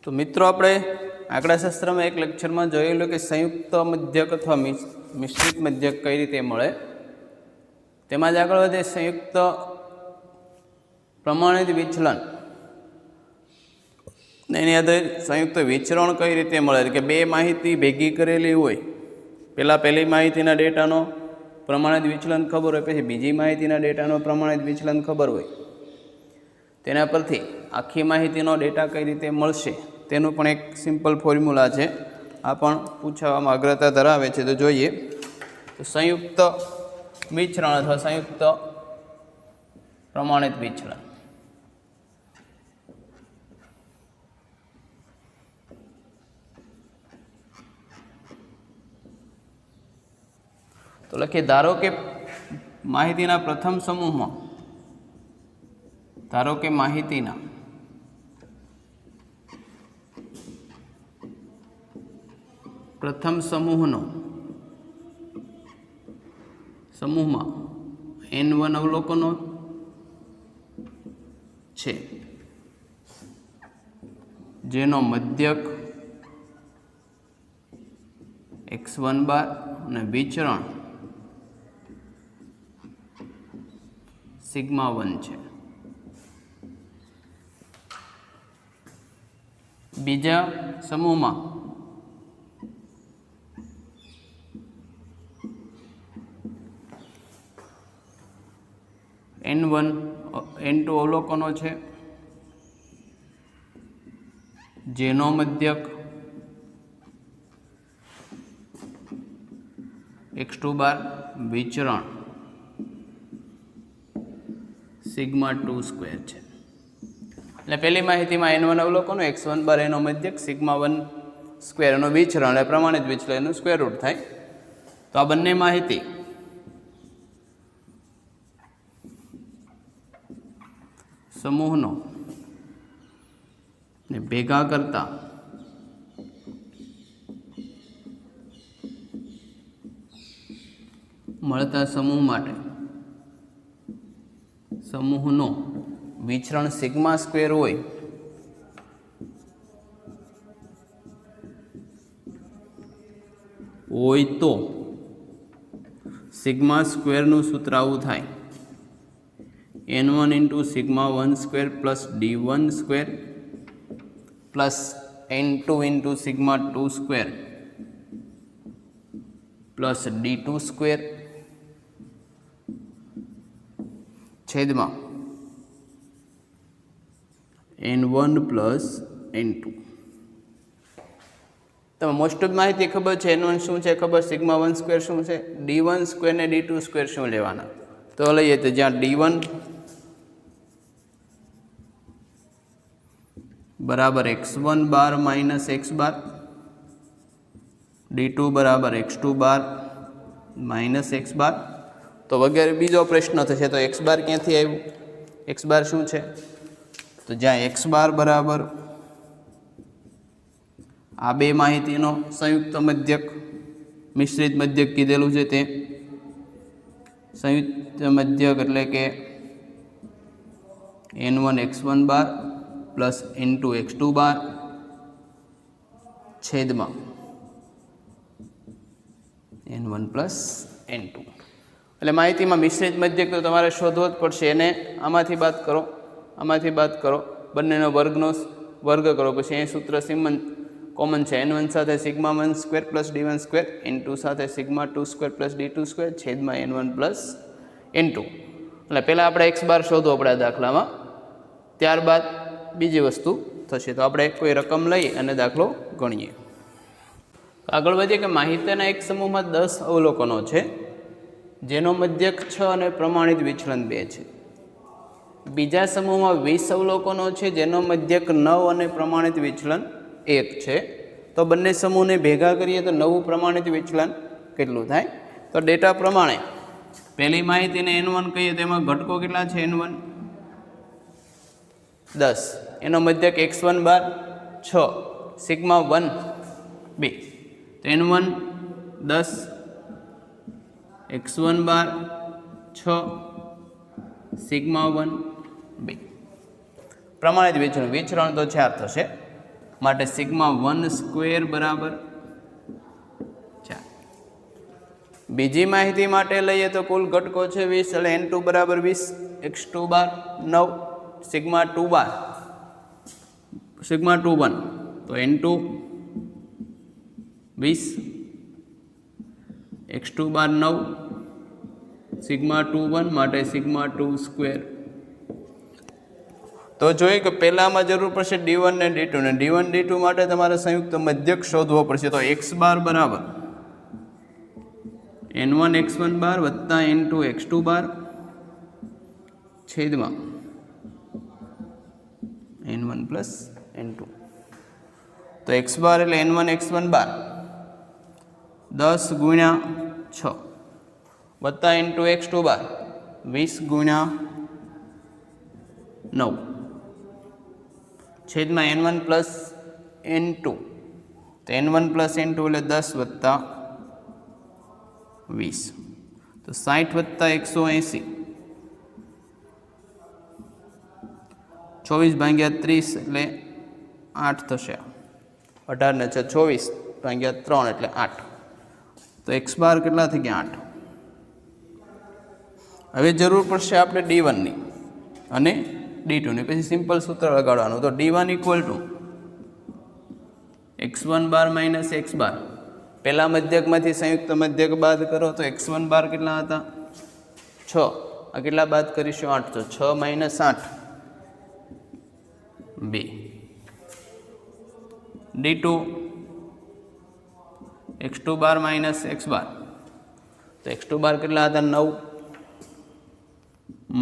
तो मित्रों આપણે આંકડાશાસ્ત્રમાં એક લેક્ચરમાં જોયેલું કે સંયુક્ત મધ્યક અથવા મિશ્રિત મધ્યક કઈ રીતે મળે। તેમાં જ આગળ વધે સંયુક્ત પ્રમાણિત વિચલન એની આધારે સંયુક્ત વિચરણ કઈ રીતે મળે કે બે માહિતી ભેગી કરેલી હોય, પહેલી માહિતીના ડેટાનો પ્રમાણિત વિચલન ખબર હોય, પછી બીજી માહિતીના ડેટાનો પ્રમાણિત વિચલન ખબર હોય, તેના પરથી આખી માહિતીનો ડેટા કઈ રીતે મળશે તેનું પણ એક સિમ્પલ ફોર્મ્યુલા છે। આ પણ પૂછવામાં અગ્રતા ધરાવે છે। તો જોઈએ તો સંયુક્ત વિચરણ અથવા સંયુક્ત પ્રમાણિત વિચલન। તો લખીએ, ધારો કે માહિતીના પ્રથમ સમૂહમાં માહિતીના પ્રથમ સમૂહમાં n1 અવલોકનો છે, જેનો મધ્યક x1 બાર અને વિચરણ સિગ્મા 1 છે। બીજા સમૂહમાં n1 n2 અવલોકનો છે, જેનો મધ્યક x2 બાર વિચરણ સિગ્મા 2 સ્ક્વેર છે। એટલે પહેલી માહિતીમાં n1 અવલોકનો, x1 બાર એનો મધ્યક, સિગ્મા 1 સ્ક્વેર એનો વિચરણ એટલે પ્રમાણિત વિચલનનું સ્ક્વેર રૂટ થાય। તો આ બંને માહિતી સમૂહનો ને ભેગા કરતા મળતા સમૂહ માટે સમૂહનો વિચરણ સિગ્મા સ્ક્વેર હોય તો સિગ્મા સ્ક્વેરનું સૂત્ર આવું થાય, n1 into sigma 1 square plus d1 square plus n2 into sigma 2 square plus d2 square છેદમાં n1 પ્લસ n2। તમે મોસ્ટ ઓફ માહિતી ખબર છે, n1 શું છે ખબર, સિગ્મા 1 સ્ક્વેર શું છે, d1 સ્ક્વેર ને d2 સ્ક્વેર શું લેવાના। તો લઈએ તો જ્યાં d1 બરાબર x1 બાર માઇનસ x બાર, d2 બરાબર x2 બાર માઇનસ x બાર, તો વગેરે બીજો પ્રશ્ન થશે। તો x બાર ક્યાંથી આવ્યું, x બાર શું છે, તો જ્યાં x બાર બરાબર આ બે માહિતીનો સંયુક્ત મધ્યક મિશ્રિત મધ્યક કીધેલું છે, તે સંયુક્ત મધ્યક એટલે કે n1 x1 બાર પ્લસ n2 x2 બાર છેદમાં n1 પ્લસ n2। એટલે માહિતીમાં મિશ્રિત મધ્યક તો તમારે શોધવો જ પડશે। એને આમાંથી બાદ કરો, બંનેનો વર્ગ કરો, પછી અહીં સૂત્ર કોમન છે, n1 સાથે sigma 1 square plus d1 square, n2 સાથે sigma 2 square plus d2 square છેદમાં n1 પ્લસ n2। એટલે પહેલાં આપણે x બાર શોધવો પડે દાખલામાં, ત્યારબાદ બીજી વસ્તુ થશે। તો આપણે કોઈ રકમ લઈ અને દાખલો ગણીએ। આગળ વધીએ કે માહિતીના એક સમૂહમાં 10 અવલોકનો છે, જેનો મધ્યક 6 અને પ્રમાણિત વિચલન 2 છે। બીજા સમૂહમાં 20 અવલોકનો છે, જેનો મધ્યક 9 અને પ્રમાણિત વિચલન 1 છે। તો બંને સમૂહને ભેગા કરીએ તો નવું પ્રમાણિત વિચલન કેટલું થાય। તો ડેટા પ્રમાણે પહેલી માહિતીને n1 કહીએ તો એમાં ઘટકો કેટલા છે, n1 10, એનો મધ્યક x1 બાર 6, સિગ્મા 1 2, તો n1 10, x1 બાર 6, સિગ્મા 1 2। પ્રમાણિત વિચરણ તો 4 થશે। માટે સિગ્મા 1 સ્ક્વેર બરાબર 4. બીજી માહિતી માટે લઈએ તો કુલ ઘટકો છે 20 એટલે n2 બરાબર 20, x2 બાર 9, સિગ્મા 2 બાર સિગ્મા 2 1 તો n2 20, x2 બાર 9, સિગ્મા 2 1 માટે સિગ્મા 2 સ્ક્વેર. તો જોઈએ કે પહેલામાં જરૂર પડશે d1 ને d2 ને d1 d2 માટે તમારે સંયુક્ત મધ્યક શોધવો પડશે. તો x બાર બરાબર n1 x1 બાર વત્તા n2 x2 બાર છેદમાં n1 પ્લસ n2. તો x બાર એટલે n1 x1 બાર 10 ગુણ્યા 6 વત્તા n2 x2 બાર 20 ગુણ્યા 9 છેદમાં n1 પ્લસ n2. તો n1 પ્લસ n2 એટલે 10 વત્તા 20 તો 60 વત્તા 180 24 ભાગ્યા 30 એટલે 8 થશે. 18 ને 6 24 ભાગ્યા 3 એટલે 8. તો x બાર કેટલા થઈ ગયા 8. હવે જરૂર પડશે આપણે d1 ની અને d2 ની. પછી સિમ્પલ સૂત્ર લગાડવાનું. તો d1 equal to x1 bar minus x બાર. પહેલા મધ્યકમાંથી સંયુક્ત મધ્યક બાદ કરો તો x1 બાર કેટલા હતા 6. આ કેટલા બાદ કરીશું 8. તો 6 minus 8 2. d2 x2 bar minus x બાર. તો x2 બાર કેટલા હતા 9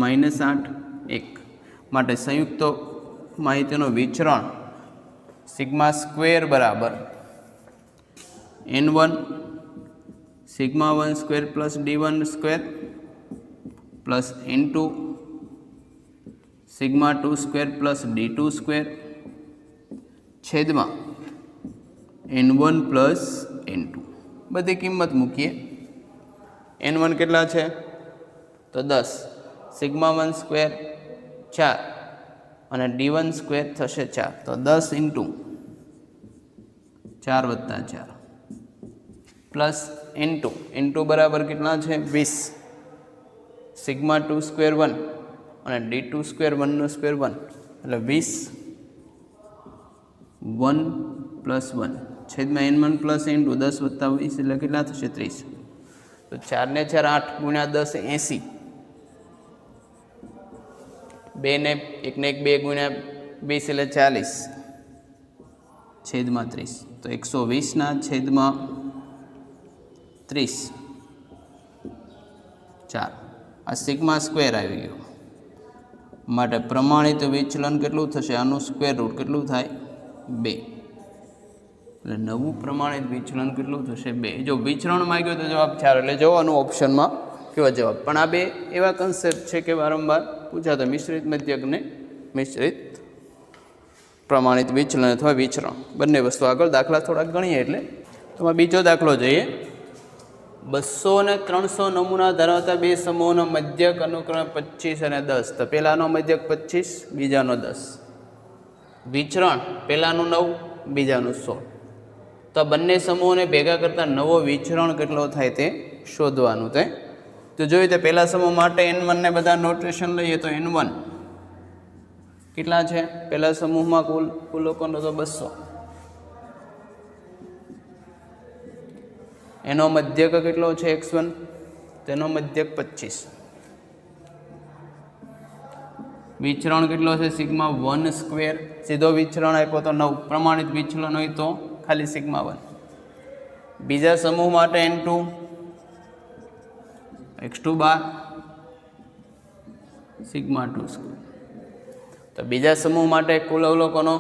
માઇનસ 8 1. માટે સંયુક્ત માહિતીનો વિચરણ સિગ્મા સ્ક્વેર બરાબર n1 sigma 1 square plus d1 square plus n2 sigma 2 square plus d2 square છેદમાં n1 પ્લસ n2. બધી કિંમત મૂકીએ. n1 કેટલા છે તો 10, સિગ્મા 1 સ્ક્વેર 4 અને d1 સ્ક્વેર થશે 4. તો 10 ઇન્ટુ 4 વત્તા 4 પ્લસ n2 બરાબર કેટલા છે 20, સિગ્મા 2 સ્ક્વેર 1 અને d2 સ્ક્વેર 1 સ્ક્વેર 1 એટલે 20 1 પ્લસ 1 છેદમાં n1 પ્લસ n2 10 વત્તા 20 એટલે કેટલા થશે 30. તો 4 ને 4 8 ગુણ્યા 10 80, 2 ને 1 ને 1 2 ગુણ્યા 20 એટલે 40 છેદમાં 30. તો 120 ના છેદમાં 30 4. આ સિગ્મા સ્ક્વેર આવી ગયો. માટે પ્રમાણિત વિચલન કેટલું થશે આનું સ્ક્વેર રૂટ કેટલું થાય 2. એટલે નવું પ્રમાણિત વિચલન કેટલું થશે 2. જો વિચરણ માંગ્યો તો જવાબ 4 એટલે જોવાનું ઓપ્શનમાં કેવો જવાબ. પણ આ બે એવા કન્સેપ્ટ છે કે વારંવાર પૂછાતા મિશ્રિત મધ્યકને મિશ્રિત પ્રમાણિત વિચલન અથવા વિચરણ બંને વસ્તુ. આગળ દાખલા થોડાક ગણીએ એટલે તમારે બીજો દાખલો જોઈએ. 200 અને 300 નમૂના ધરાવતા બે સમૂહોનો મધ્યક અનુક્રમે 25 અને 10. તો પહેલાનો મધ્યક 25 બીજાનો 10. વિચરણ પહેલાનું 9 બીજાનું 16. તો બંને સમૂહોને ભેગા કરતાં નવો વિચરણ કેટલો થાય તે શોધવાનું. તો જોઈએ તો પહેલા સમૂહ માટે n1 ને બધા નોટેશન લઈએ તો n1 કેટલા છે પહેલા સમૂહમાં કુલ લોકોનો તો 200. એનો મધ્યક કેટલો છે x1, તેનો મધ્યક 25. વિચરણ કેટલો છે સિગ્મા 1 સ્ક્વેર. સીધો વિચરણ આપ્યો તો 9, પ્રમાણિત વિચલન હોય તો ખાલી સિગ્મા 1. બીજા સમૂહ માટે n2 x2 બાર સિગ્મા 2 સ્ક્વેર. તો બીજા સમૂહ માટે કુલ અવલોકનો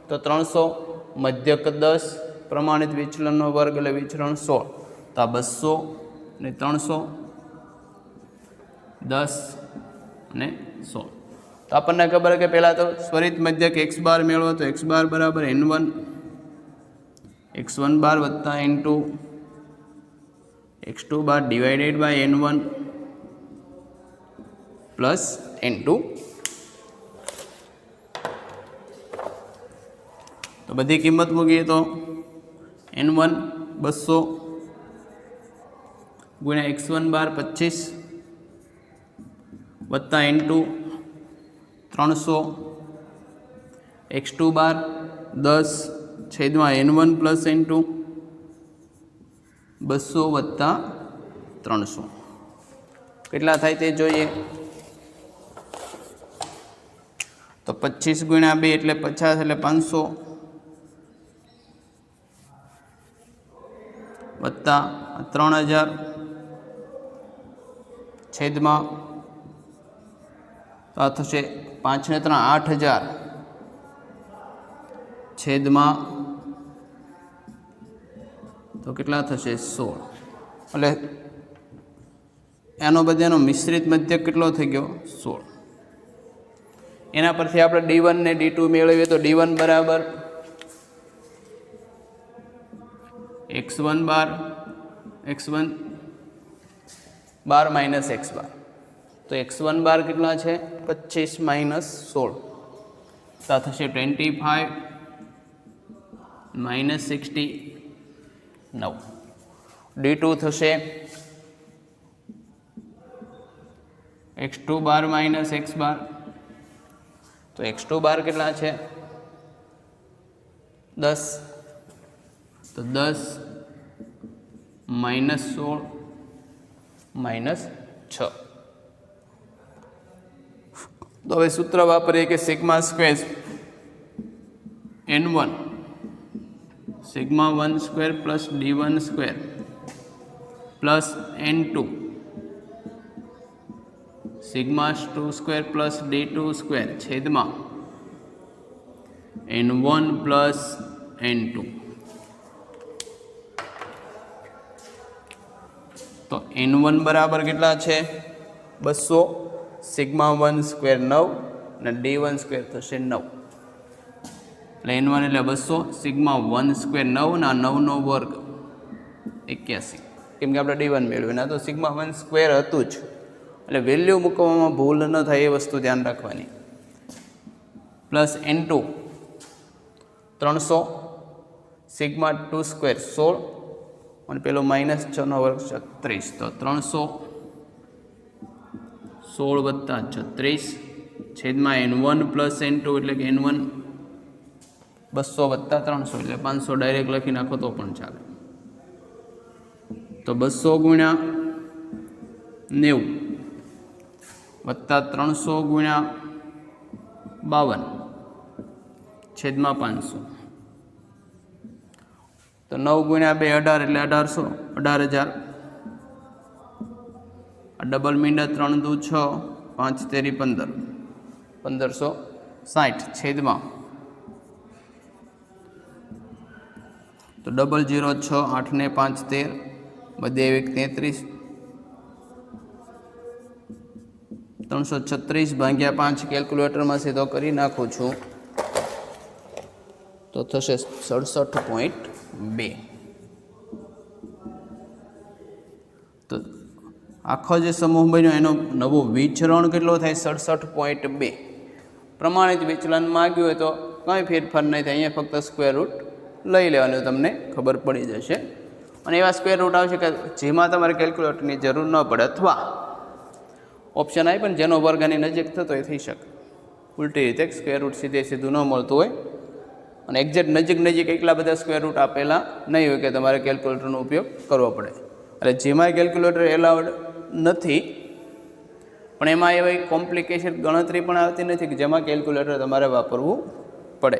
તો 300, મધ્યક 10, પ્રમાણિત વિચલનનો વર્ગ એટલે વિચરણ 16. તો આ 200 ને 300 10 અને 16. તો આપણને ખબર કે પહેલાં તો સ્વરિત મધ્યક x બાર મેળવો તો x બાર બરાબર n1 x1 બાર વત્તા n2 x2 bar divided by n1 plus n2. તો બધી કિંમત મૂકીએ તો N1 200 ગુણ્યા x1 બાર 25 વત્તા N2 300 x2 બાર 10 છેદમાં N1 પ્લસ N2 200 વત્તા 300 કેટલા થાય તે જોઈએ. તો 25 ગુણ્યા 2 એટલે 50 એટલે 500 વત્તા 3000 છેદમાં તો આ થશે 5 ને 3 8000 છેદમાં તો કેટલા થશે 16 એટલે એનો બધાનો મિશ્રિત મધ્યક કેટલો થઈ ગયો 16. એના પરથી આપણે D1 ને D2 મેળવીએ તો D1 બરાબર x1 બાર માઇનસ x બાર. તો x1 બાર કેટલા છે 25 માઇનસ 16 તો આ થશે 25 માઇનસ 69. D2 થશે x2 બાર માઇનસ x બાર. તો x2 બાર કેટલા છે 10 તો 10 માઇનસ 16 માઇનસ 6. તો હવે સૂત્ર વાપરીએ કે sigma square N1 sigma 1 square plus D1 square plus N2 sigma 2 square plus D2 square છેદમાં N1 પ્લસ N2. તો N1 બરાબર કેટલા છે 200 સિગ્મા 1 સ્ક્વેર 9 અને D1 સ્ક્વેર થશે 9 એટલે N1 એટલે 200 સિગ્મા 1 સ્ક્વેર 9 ના 9નો વર્ગ 81 કેમ કે આપણે D1 મેળવ્યું ના તો સિગ્મા 1 સ્ક્વેર હતું જ એટલે વેલ્યુ મૂકવામાં ભૂલ ન થાય એ વસ્તુ ધ્યાન રાખવાની. પ્લસ N2 300 સિગ્મા 2 સ્ક્વેર 16 અને પેલો માઇનસ 6નો વર્ગ 36 તો 316 વત્તા 36 છેદમાં N1 પ્લસ N2 એટલે કે N1 200 વત્તા 300 એટલે 500 ડાયરેક્ટ લખી નાખો તો પણ ચાલે. તો 200 ગુણ્યા 90 વત્તા 300 ગુણ્યા 52 છેદમાં 500 તો 9 ગુણ્યા 2 18 એટલે 1800 આ ડબલ મીંડા 3 દુ 6 5 તેરી 15 1560 છેદમાં તો 0 6 8 ને 5 13 બધે 33 336 ભાગ્યા 5 કેલ્ક્યુલેટરમાં સીધો કરી નાખું છું તો થશે 67.2. તો આખો જે સમૂહ બન્યો એનો નવો વિચરણ કેટલો થાય 67.2. પ્રમાણિત વિચલન માગ્યું હોય તો કંઈ ફેરફાર નહીં થાય, અહીંયા ફક્ત સ્ક્વેર રૂટ લઈ લેવાનું તમને ખબર પડી જશે. અને એવા સ્ક્વેર રૂટ આવશે કે જેમાં તમારે કેલ્ક્યુલેટરની જરૂર ન પડે અથવા ઓપ્શન આવી પણ જેનો વર્ગ આની નજીક થતો એ થઈ શકે. ઉલટી રીતે સ્ક્વેર રૂટ સીધું ન મળતું હોય અને એક્ઝેક્ટ નજીક એટલા બધા સ્ક્વેર રૂટ આપેલા નહીં હોય કે તમારે કેલ્ક્યુલેટરનો ઉપયોગ કરવો પડે. એટલે જેમાં કેલ્ક્યુલેટર એલાઉડ નથી પણ એમાં એવી કોમ્પ્લિકેશન ગણતરી પણ આવતી નથી કે જેમાં કેલ્ક્યુલેટર તમારે વાપરવું પડે.